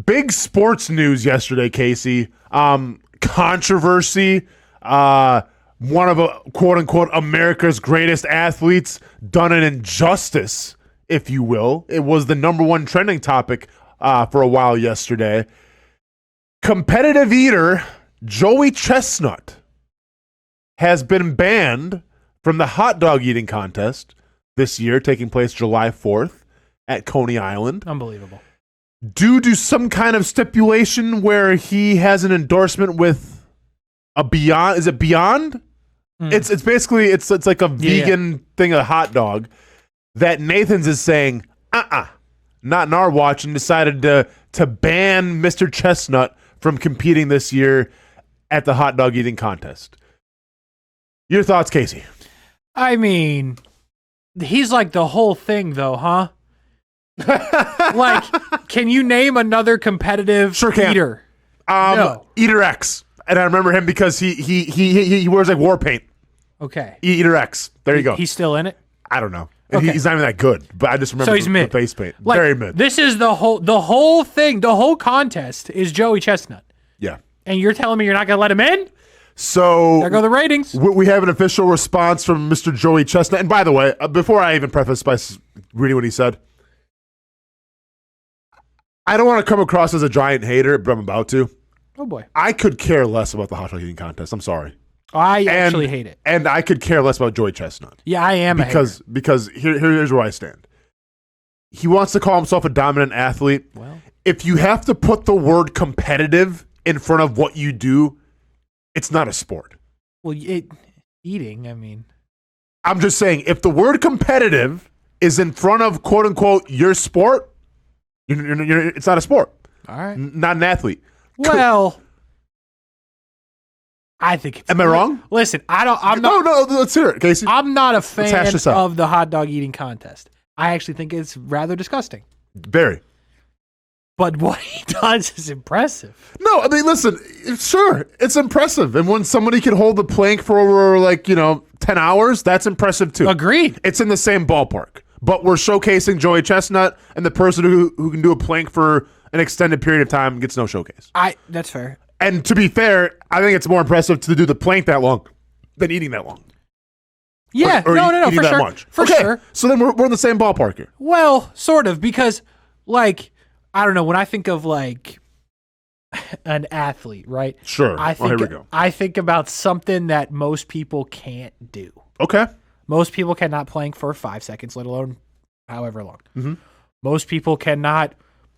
Big sports news yesterday, Kasey. Controversy. One of quote unquote America's greatest athletes done an injustice, if you will. It was the number one trending topic for a while yesterday. Competitive eater Joey Chestnut has been banned from the hot dog eating contest this year, taking place July 4th at Coney Island. Unbelievable. Due to some kind of stipulation where he has an endorsement with a Beyond. Is it Beyond? It's basically it's like a vegan thing, a hot dog that Nathan's is saying, not in our watch, and decided to ban Mr. Chestnut from competing this year at the hot dog eating contest. Your thoughts, Kasey? I mean, he's like the whole thing, though, huh? Like, can you name another competitive eater? No. Eater X, and I remember him because he wears like war paint. Okay, Eater X. There you go. He's still in it. I don't know. Okay. He's not even that good, but I just remember he's mid. The face paint. Like, very mid. This is the whole thing. The whole contest is Joey Chestnut. Yeah. And you're telling me you're not going to let him in? So there go the ratings. We have an official response from Mr. Joey Chestnut. And by the way, before I even preface by reading what he said, I don't want to come across as a giant hater, but I'm about to. Oh, boy. I could care less about the hot dog eating contest. I'm sorry. I actually hate it. And I could care less about Joey Chestnut. Yeah, I am because here's where I stand. He wants to call himself a dominant athlete. Well, if you have to put the word competitive in front of what you do, it's not a sport. Well, eating, I mean. I'm just saying, if the word competitive is in front of, quote unquote, your sport, it's not a sport. All right. Not an athlete. Well, I think it's... Am I wrong? Listen, I'm not... No, let's hear it, Kasey. I'm not a fan of the hot dog eating contest. I actually think it's rather disgusting. Very. But what he does is impressive. No, I mean, listen, sure, it's impressive. And when somebody can hold the plank for over, 10 hours, that's impressive too. Agreed. It's in the same ballpark. But we're showcasing Joey Chestnut, and the person who can do a plank for an extended period of time gets no showcase. That's fair. And to be fair, I think it's more impressive to do the plank that long than eating that long. Yeah, or no, eating for that sure. much. For sure. So then we're in the same ballpark here. Well, sort of, because, I don't know, when I think of, an athlete, right? Sure. Here we go. I think about something that most people can't do. Okay. Most people cannot plank for 5 seconds, let alone however long. Mm-hmm. Most people cannot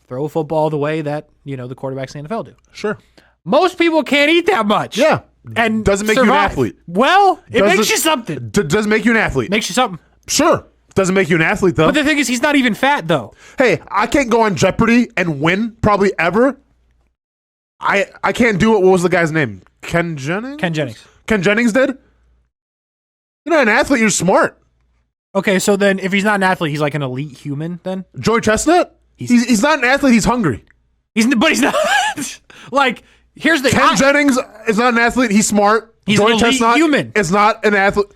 throw a football the way that, the quarterbacks in the NFL do. Sure. Most people can't eat that much. Yeah. And doesn't make survive. you an athlete. Well, it makes you something. Doesn't make you an athlete. Makes you something. Sure. Doesn't make you an athlete, though. But the thing is, he's not even fat, though. Hey, I can't go on Jeopardy and win, probably ever. I can't do it. What was the guy's name? Ken Jennings? Ken Jennings. Ken Jennings did? You're not an athlete. You're smart. Okay, so then if he's not an athlete, he's like an elite human then? Joey Chestnut? He's not an athlete. He's hungry. But he's not. Here's the... Ken Jennings is not an athlete. He's smart. He's Joey an elite Chestnut human. Is not an athlete.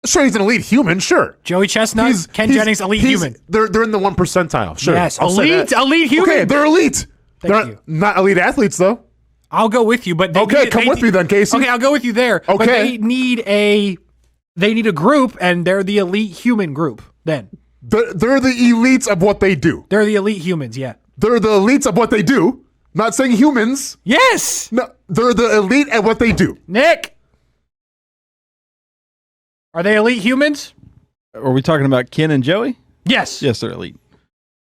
Sure, he's an elite human. Sure. Joey Chestnut, Ken Jennings, elite human. They're in the 1 percentile. Sure. Yes, elite human. Okay, they're elite. Thank you. Not elite athletes, though. I'll go with you, but come with me then, Kasey. Okay, I'll go with you there. Okay. But they need a group, and they're the elite human group. Then they're the elites of what they do. They're the elite humans. Yeah. They're the elites of what they do. Not saying humans. Yes. No, they're the elite at what they do. Nick, are they elite humans? Are we talking about Ken and Joey? Yes. Yes, they're elite.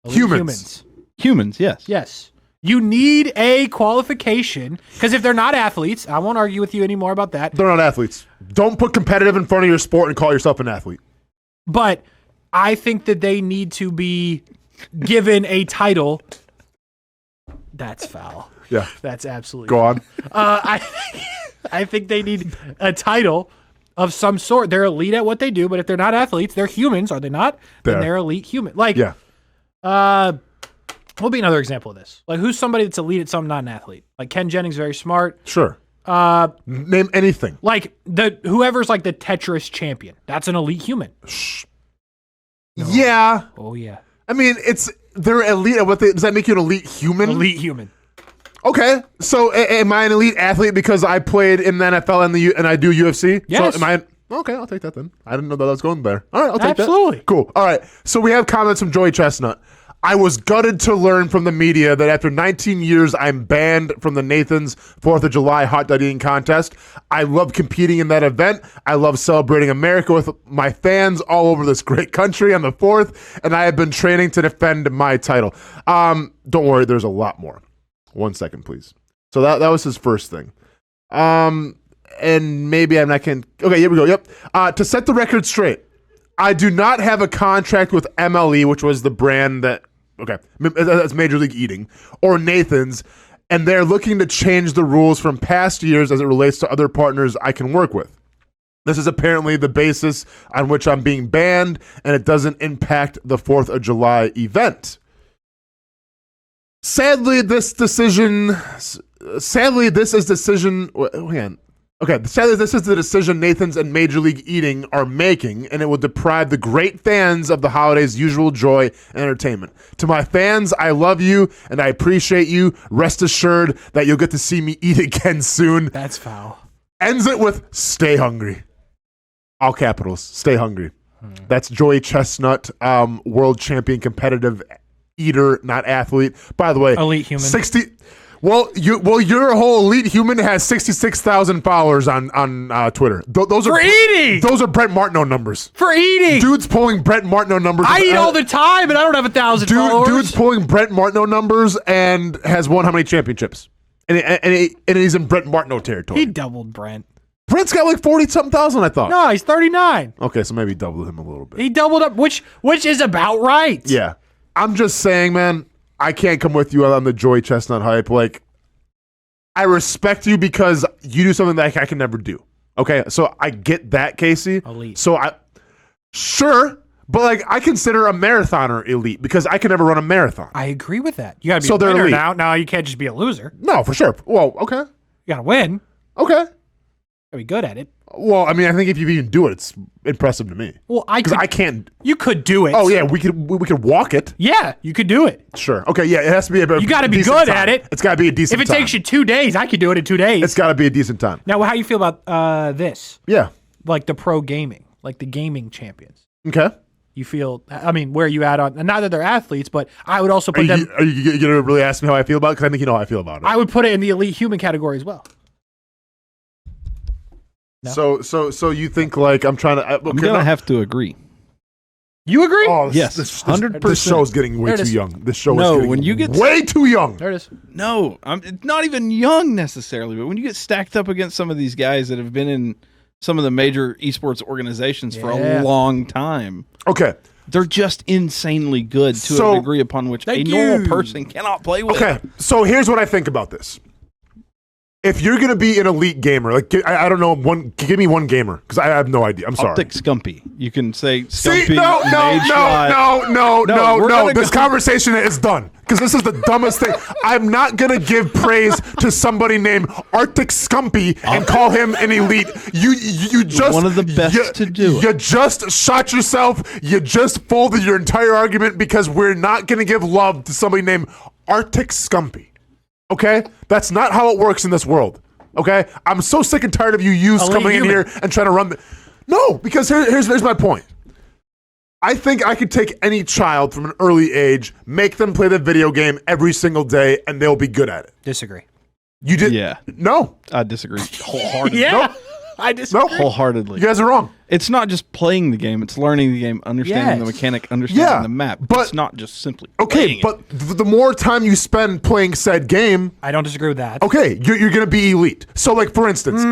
Humans. Humans, yes. Yes. You need a qualification, because if they're not athletes, I won't argue with you anymore about that. They're not athletes. Don't put competitive in front of your sport and call yourself an athlete. But I think that they need to be given a title. That's foul. Yeah. That's absolutely Go on. I think they need a title of some sort. They're elite at what they do, but if they're not athletes, they're humans, are they not? Then they're elite human. Yeah. What would be another example of this? Like, who's somebody that's elite at something, not an athlete? Like, Ken Jennings, very smart. Sure. Name anything. Like, whoever's like the Tetris champion. That's an elite human. No. Yeah. Oh, yeah. I mean, it's they're elite. Does that make you an elite human? Elite human. Okay, so am I an elite athlete because I played in the NFL and I do UFC? Yes. So am I? Okay, I'll take that then. I didn't know that I was going there. All right, I'll take that. Absolutely. Cool. All right, so we have comments from Joey Chestnut. I was gutted to learn from the media that after 19 years, I'm banned from the Nathan's 4th of July hot dog eating contest. I love competing in that event. I love celebrating America with my fans all over this great country on the 4th, and I have been training to defend my title. Don't worry, there's a lot more. 1 second, please. So that was his first thing. And maybe I'm not can. Okay, here we go. Yep. To set the record straight, I do not have a contract with MLE, which was the brand that. Okay, that's Major League Eating, or Nathan's, and they're looking to change the rules from past years as it relates to other partners I can work with. This is apparently the basis on which I'm being banned, and it doesn't impact the 4th of July event. Sadly, this is decision. Sadly, this is the decision Nathan's and Major League Eating are making, and it will deprive the great fans of the holiday's usual joy and entertainment. To my fans, I love you, and I appreciate you. Rest assured that you'll get to see me eat again soon. That's foul. Ends it with, stay hungry. All capitals, stay hungry. That's Joey Chestnut, world champion competitive eater, not athlete. By the way, elite human. Your whole elite human has 66,000 followers on Twitter. Those are eating. Those are Brent Martineau numbers. For eating. Dude's pulling Brent Martineau numbers. I eat all the time, and I don't have 1,000 followers. Dude's pulling Brent Martineau numbers and has won how many championships? And he's in Brent Martineau territory. He doubled Brent. Brent's got like 40-something thousand, I thought. No, he's 39. Okay, so maybe double him a little bit. He doubled up, which is about right. Yeah. I'm just saying, man, I can't come with you on the Joey Chestnut hype. Like, I respect you because you do something that I can never do. Okay, so I get that, Kasey. Elite. So sure, but like I consider a marathoner elite because I can never run a marathon. I agree with that. You got to be So a they're winner elite. now. Now you can't just be a loser. No, for sure. Well, okay. You got to win. Okay. Got to be good at it. Well, I mean, I think if you even do it, it's impressive to me. Well, Because I can't. You could do it. Oh yeah, we could walk it. Yeah, you could do it. Sure. Okay. Yeah, it has to be You got to be good at it. It's got to be a decent. If it takes you 2 days, I could do it in 2 days. It's got to be a decent time. Now, how you feel about this? Yeah. Like the pro gaming, like the gaming champions. Okay. You feel? I mean, where are you at on? Not that they're athletes, but I would also put them. Are you gonna really ask me how I feel about it? Because I think you know how I feel about it. I would put it in the elite human category as well. No. So you think like I'm trying to? I'm gonna have to agree. You agree? Oh, Yes, this 100%. This show's getting way There it too is. young. This show No, is getting when you get- way too young. There it is. No, it's not even young necessarily, but when you get stacked up against some of these guys that have been in some of the major esports organizations for Yeah. a long time, Okay. they're just insanely good to So- a degree upon which a Thank normal you. person cannot play with. Okay. So here's what I think about this. If you're gonna be an elite gamer, like I don't know, give me one gamer because I have no idea. I'm sorry. I'll pick Scumpy. You can say Scumpy. See, no. we're gonna This go- conversation is done because this is the dumbest thing. I'm not gonna give praise to somebody named Arctic Scumpy and call him an elite. You just One of the best to do it. You just shot yourself. You just folded your entire argument because we're not gonna give love to somebody named Arctic Scumpy. Okay, that's not how it works in this world. Okay, I'm so sick and tired of you Elite coming in human. here and trying to run. No, because here's my point. I think I could take any child from an early age, make them play the video game every single day, and they'll be good at it. Disagree. You did? Yeah. No. I disagree wholeheartedly. Yeah. Nope. I disagree. No. Wholeheartedly. You guys are wrong. It's not just playing the game; it's learning the game, understanding the Yes. mechanic, understanding Yeah, the map. but- It's not just simply Okay, playing but the more time you spend playing said game, I don't disagree with that. okay, you're going to be elite. So, like, for instance,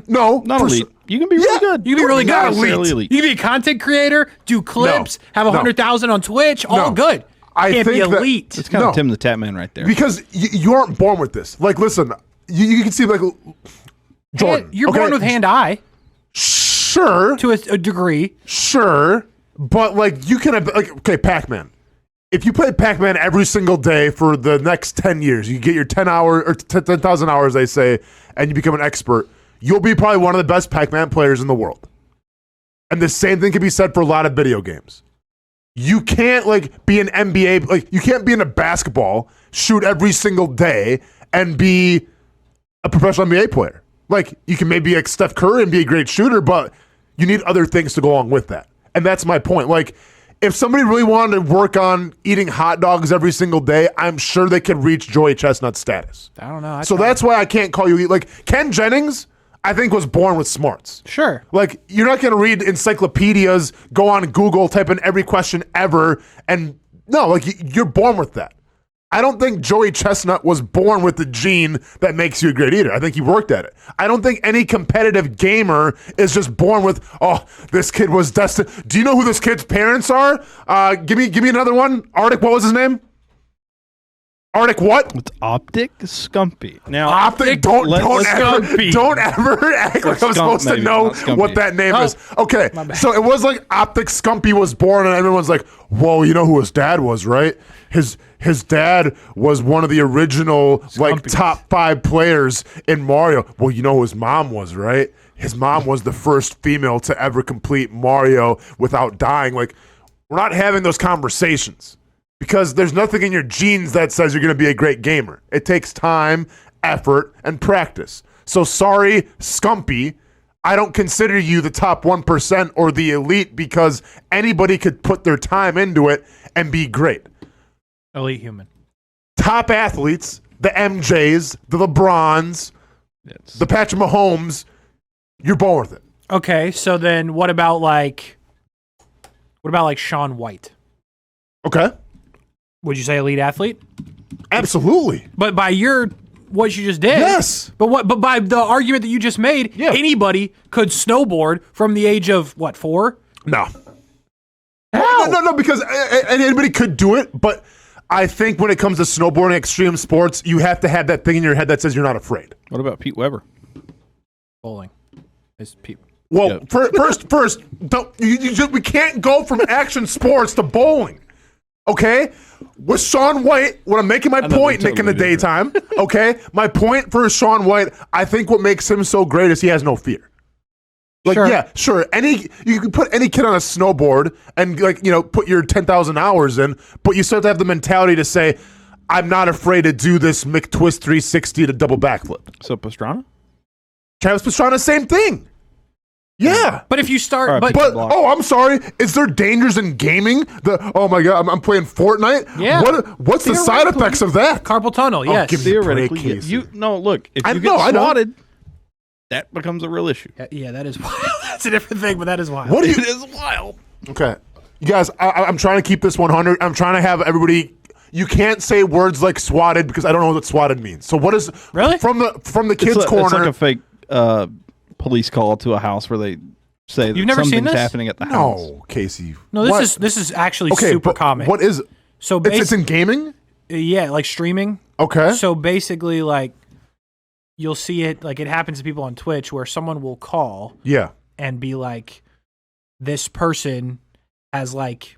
no. Not elite. You can be really good. You can be really Not good. elite. You can be a content creator, do clips, have No. 100,000 on Twitch, all No. good. I Can't be think that- elite. It's kind No. of Tim the Tap Man right there. Because you aren't born with this. Like, listen, you can see, like, Jordan. You're okay? born with hand-eye Sure. to a degree. Sure, but like you can have like okay, Pac-Man. If you play Pac-Man every single day for the next 10 years, you get your 10-hour or 10,000 hours, they say, and you become an expert. You'll be probably one of the best Pac-Man players in the world. And the same thing can be said for a lot of video games. You can't like be an NBA, like you can't be in a basketball, shoot every single day, and be a professional NBA player. Like you can maybe like Steph Curry and be a great shooter, but you need other things to go along with that. And that's my point. Like if somebody really wanted to work on eating hot dogs every single day, I'm sure they could reach Joey Chestnut status. I don't know. So that's why I can't call you like Ken Jennings. I think was born with smarts. Sure. Like you're not going to read encyclopedias, go on Google, type in every question ever, and no, like you're born with that. I don't think Joey Chestnut was born with the gene that makes you a great eater. I think he worked at it. I don't think any competitive gamer is just born with, oh, this kid was destined. Do you know who this kid's parents are? Give me another one. Arctic, what was his name? Arctic what? It's Optic Scumpy. Now, Optic, don't ever act like I'm supposed to know what that name is. Okay, so it was like Optic Scumpy was born, and everyone's like, whoa, you know who his dad was, right? His dad was one of the original like top 5 players in Mario. Well, you know who his mom was, right? His mom was the first female to ever complete Mario without dying. Like, we're not having those conversations. Because there's nothing in your genes that says you're going to be a great gamer. It takes time, effort, and practice. So sorry, Scumpy, I don't consider you the top 1% or the elite because anybody could put their time into it and be great. Elite human. Top athletes, the MJs, the LeBrons, the Patrick Mahomes, you're born with it. Okay, so then what about like Shaun White? Okay. Would you say elite athlete? Absolutely. But by what you just did. Yes. But by the argument that you just made, anybody could snowboard from the age of what, 4? No. How? No, because anybody could do it, but I think when it comes to snowboarding, extreme sports, you have to have that thing in your head that says you're not afraid. What about Pete Weber? Bowling. Is Pete. Well, first, we can't go from action sports to bowling. Okay? With Shaun White, when I'm making my point, Nick, in the daytime, okay? My point for Shaun White, I think what makes him so great is he has no fear. Like, yeah, sure. You can put any kid on a snowboard and, like, you know, put your 10,000 hours in, but you still have to have the mentality to say, I'm not afraid to do this McTwist 360 to double backflip. So Pastrana? Travis Pastrana, same thing. Yeah. But if you start... Right, but oh, I'm sorry. Is there dangers in gaming? Oh, my God, I'm playing Fortnite? Yeah. What's the side effects of that? Carpal tunnel, yes. Give me a break, Theoretically, Casey. look, if you get swatted, that becomes a real issue. Yeah, that is wild. That's a different thing, but that is wild. It is wild. Okay. You guys, I'm trying to keep this 100. I'm trying to have everybody... You can't say words like swatted because I don't know what swatted means. So what is... Really? From the kids' corner... It's like a fake... police call to a house where they say that something's happening at the house. No, Casey. No, this is actually super common. What is it? So it's in gaming? Yeah, like streaming. Okay. So basically, like, you'll see it, like, it happens to people on Twitch where someone will call and be like, this person has, like,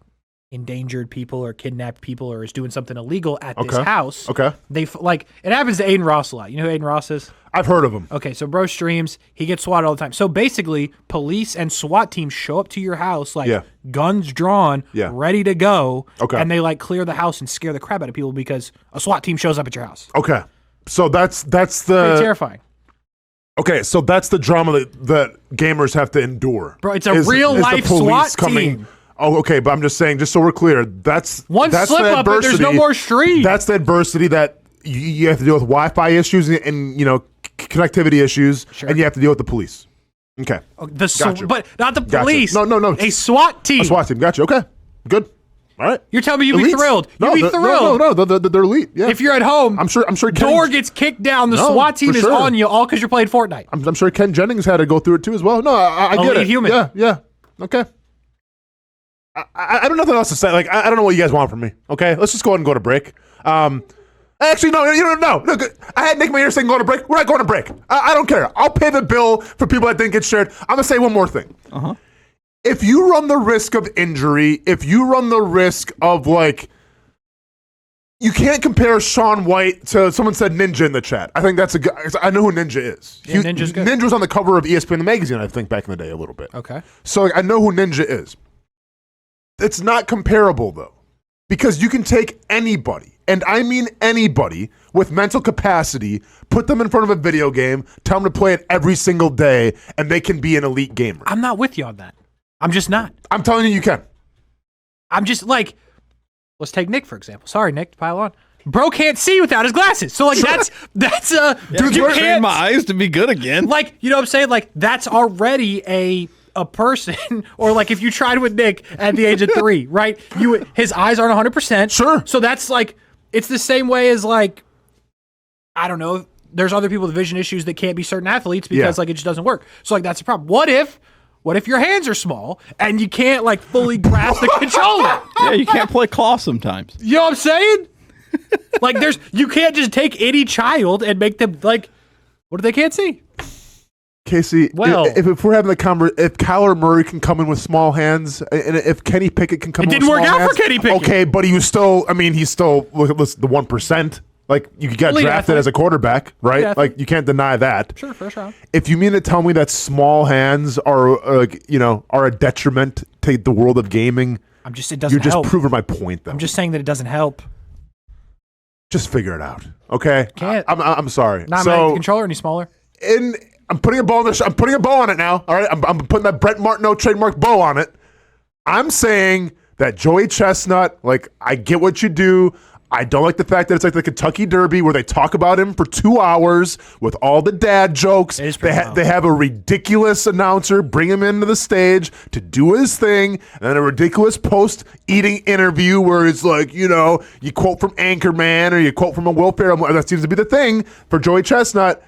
endangered people or kidnapped people or is doing something illegal at this house. Okay. Like, it happens to Aiden Ross a lot. You know who Aiden Ross is? I've heard of him. Okay, so bro streams. He gets swatted all the time. So basically, police and SWAT teams show up to your house, like, guns drawn, ready to go, and they, like, clear the house and scare the crap out of people because a SWAT team shows up at your house. Okay. So that's the... Pretty terrifying. Okay, so that's the drama that gamers have to endure. Bro, it's a real-life SWAT team. Oh, okay, but I'm just saying, just so we're clear, that's slip up and there's no more stream. That's the adversity that you have to deal with Wi-Fi issues and you know, connectivity issues, and you have to deal with the police. Okay. Gotcha. But not the police. No. A SWAT team. A SWAT team. Gotcha. Okay. Good. All right. You're telling me you'd be thrilled. You'd be thrilled. No, they're elite. Yeah. If you're at home, I'm sure door gets kicked down, the SWAT team is on you all because you're playing Fortnite. I'm sure Ken Jennings had to go through it too as well. No, I get it. Human. Yeah. Okay. I don't know nothing else to say. Like, I don't know what you guys want from me. Okay, let's just go ahead and go to break. Actually, no. I had Nick Mayer saying go to break. We're not going to break. I don't care. I'll pay the bill for people that didn't get shared. I'm gonna say one more thing. If you run the risk of injury, if you run the risk of, like, you can't compare Shaun White to, someone said Ninja in the chat. I think that's a good, I know who Ninja is. Yeah, Ninja's good. Ninja was on the cover of ESPN the magazine, I think, back in the day a little bit. Okay. So I know who Ninja is. It's not comparable, though, because you can take anybody, and I mean anybody, with mental capacity, put them in front of a video game, tell them to play it every single day, and they can be an elite gamer. I'm not with you on that. I'm just not. I'm telling you, you can. I'm just like, let's take Nick, for example. Sorry, Nick, to pile on. Bro can't see without his glasses. So, like, Sure. that's Dude, you train my eyes to be good again. Like, you know what I'm saying? Like, that's already a person, or like if you tried with Nick at the age of 3, right? His eyes aren't 100%. Sure. So that's like, it's the same way as like, I don't know, there's other people with vision issues that can't be certain athletes because like it just doesn't work. So like that's a problem. What if your hands are small and you can't like fully grasp the controller? Yeah, you can't play claw sometimes. You know what I'm saying? Like you can't just take any child and make them like, what if they can't see? Kasey, well, if we're having the conversation, if Kyler Murray can come in with small hands, and if Kenny Pickett can come in with small hands. It didn't work out for Kenny Pickett. Okay, but he was still, he's still, look at the 1%. Like, you got drafted athlete. as a quarterback, right? Like, you can't deny that. Sure, first round. If you mean to tell me that small hands are a detriment to the world of gaming, it doesn't you're just help. proving my point, though. I'm just saying that it doesn't help. Just figure it out, okay? Can't. I'm sorry. Not making the controller any smaller. I'm putting a bow on I'm putting a bow on it now. All right, I'm putting that Brett Martineau trademark bow on it. I'm saying that Joey Chestnut, like, I get what you do. I don't like the fact that it's like the Kentucky Derby where they talk about him for 2 hours with all the dad jokes. They have a ridiculous announcer bring him into the stage to do his thing, and then a ridiculous post-eating interview where it's like, you quote from Anchorman or you quote from a Will Ferrell. That seems to be the thing for Joey Chestnut.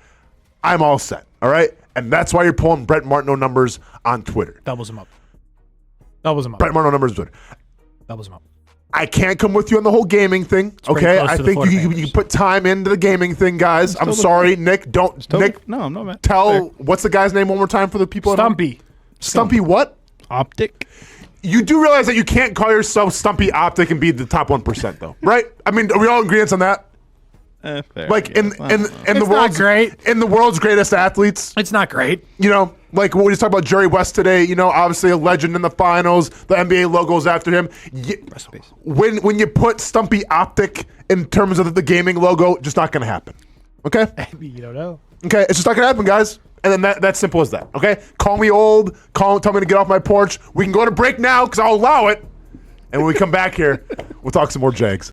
I'm all set, all right? And that's why you're pulling Brett Martineau numbers on Twitter. Doubles him up. Brett Martineau numbers on Twitter. Doubles him up. I can't come with you on the whole gaming thing, okay? I think you can put time into the gaming thing, guys. I'm sorry, Nick. Nick. No, I'm not mad. What's the guy's name one more time for the people Stumpy. at home? Stumpy what? Optic. You do realize that you can't call yourself Stumpy Optic and be the top 1%, though, right? I mean, are we all in agreement on that? Fair, like in the world's greatest athletes, it's not great. Like when we just talk about Jerry West today, obviously a legend in the finals. The NBA logo's after him. When you put Stumpy Optic in terms of the gaming logo, just not going to happen. Okay, you don't know. Okay, it's just not going to happen, guys. And then that's simple as that. Okay, call me old. Tell me to get off my porch. We can go to break now because I'll allow it. And when we come back here, we'll talk some more Jags.